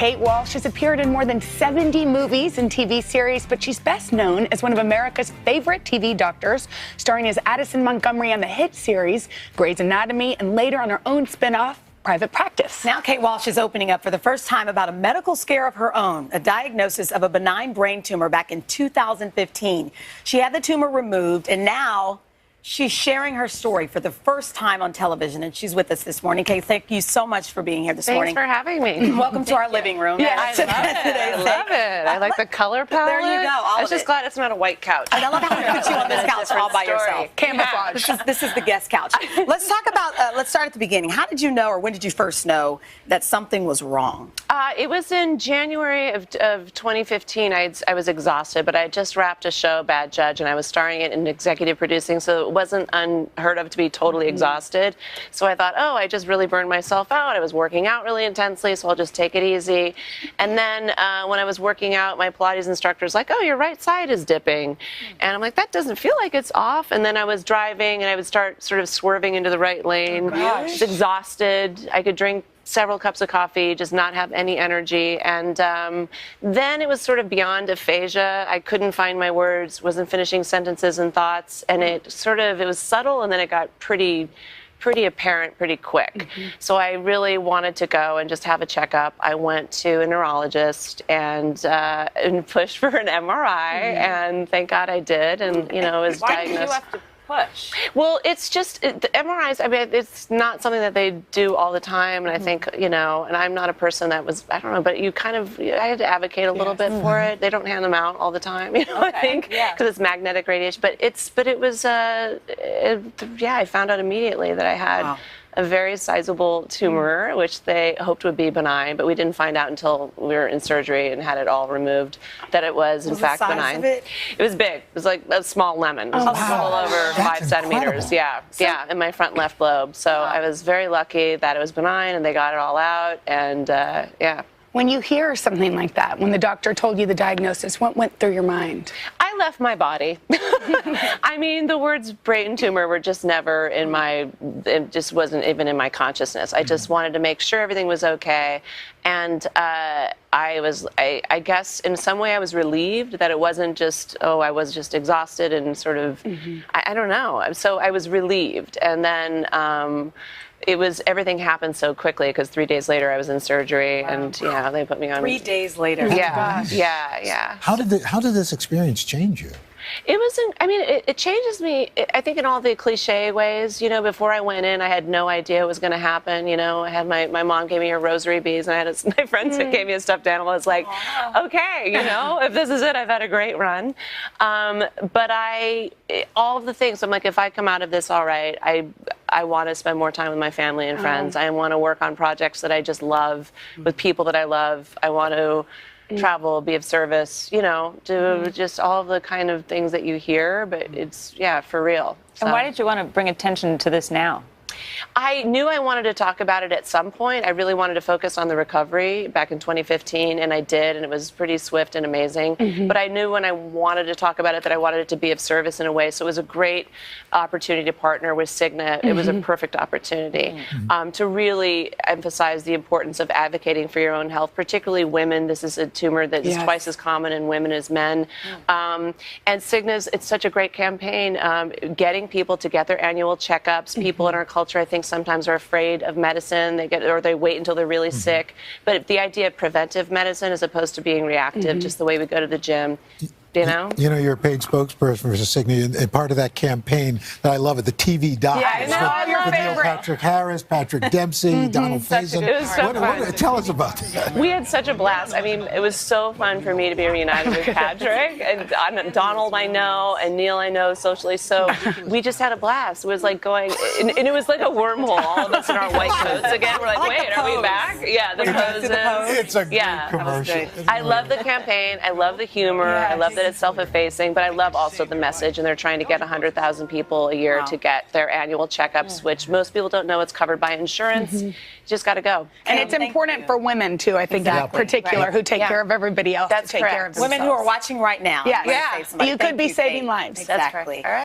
Kate Walsh has appeared in more than 70 movies and TV series, but she's best known as one of America's favorite TV doctors, starring as Addison Montgomery on the hit series Grey's Anatomy and later on her own spin-off, Private Practice. Now Kate Walsh is opening up for the first time about a medical scare of her own, a diagnosis of a benign brain tumor back in 2015. She had the tumor removed, and now she's sharing her story for the first time on television, and she's with us this morning. Kate, thank you so much for being here this morning. Thanks for having me. Welcome to our living room. Yeah, I love it. I love it. I like the color palette. There you go. I was just glad it's not a white couch. I love how I put you on this couch all by yourself. Camouflage. This is the guest couch. Let's talk about, let's start at the beginning. How did you know, or when did you first know that something was wrong? It was in January of 2015. I was exhausted, but I had just wrapped a show, Bad Judge, and I was starring it and executive producing, so it wasn't unheard of to be totally exhausted. So I thought, oh, I just really burned myself out. I was working out really intensely, so I'll just take it easy. And then when I was working out, my Pilates instructor was like, oh, your right side is dipping. And I'm like, that doesn't feel like it's off. And then I was driving, and I would start sort of swerving into the right lane. I was exhausted. I could drink several cups of coffee, just not have any energy. And then it was sort of beyond aphasia. I couldn't find my words, wasn't finishing sentences and thoughts. And it was subtle, and then it got pretty apparent pretty quick. So I really wanted to go and just have a checkup. I went to a neurologist and pushed for an MRI, and thank God I did. And, you know, was Why diagnosed. did you have to push? Well, it's just the MRIs. I mean, it's not something that they do all the time, and I think, you know, and I'm not a person that was, I don't know, but I had to advocate a little bit for it. They don't hand them out all the time, you know. I think because it's magnetic radiation. But it was, yeah, I found out immediately that I had a very sizable tumor, which they hoped would be benign, but we didn't find out until we were in surgery and had it all removed that it was in fact benign. It was big. It was like a small lemon. It was a little over 5 centimeters. Yeah, in my front left lobe. So I was very lucky that it was benign, and they got it all out. And yeah. When you hear something like that, when the doctor told you the diagnosis, what went through your mind? I left my body. I mean, the words brain tumor were just never in it just wasn't even in my consciousness. I just wanted to make sure everything was okay. And I guess in some way I was relieved that it wasn't just, oh, I was just exhausted and sort of, I don't know. So I was relieved. And then, everything happened so quickly because 3 days later I was in surgery, and yeah, they put me on. 3 days later. Yeah. How did this experience change you? It wasn't, I mean, it changes me, I think, in all the cliche ways. You know, before I went in, I had no idea what was going to happen. You know, I had my mom gave me her rosary beads, and I had my friends that gave me a stuffed animal. It's like, okay, you know, if this is it, I've had a great run. But all of the things, I'm like, if I come out of this all right, I want to spend more time with my family and friends. I want to work on projects that I just love with people that I love. I want to travel, be of service, you know, do just all of the kind of things that you hear, but it's, yeah, for real. So. And why did you want to bring attention to this now? I knew I wanted to talk about it at some point. I really wanted to focus on the recovery back in 2015, and I did, and it was pretty swift and amazing. But I knew when I wanted to talk about it that I wanted it to be of service in a way, so it was a great opportunity to partner with Cigna. It was a perfect opportunity to really emphasize the importance of advocating for your own health, particularly women. This is a tumor that is twice as common in women as men. And Cigna's, it's such a great campaign, getting people to get their annual checkups. People in our culture, I think, sometimes are afraid of medicine. They wait until they're really sick. But the idea of preventive medicine as opposed to being reactive, just the way we go to the gym. You know? You know, you're a paid spokesperson for Cigna, and part of that campaign, that I love it, the TV doc. Yeah, I know, I love with Neil it. Patrick Harris, Patrick Dempsey, Donald Faison. It was so fun. Tell us about that. We had such a blast. I mean, it was so fun for me to be reunited with Patrick. And Donald I know, and Neil I know socially. So we just had a blast. It was like going, and it was like a wormhole, all of us in our white coats again. We're like, wait, are we back? Yeah, the poses. It's a great commercial. I love the campaign. I love the humor. I love that it's self-effacing, but I love also the message, and they're trying to get 100,000 people a year to get their annual checkups, which most people don't know it's covered by insurance. You just got to go. And it's important for women, too, I think, in particular, who take care of everybody else. That's to take care of correct. Women who are watching right now. Yeah, you could be saving lives. Exactly. All right.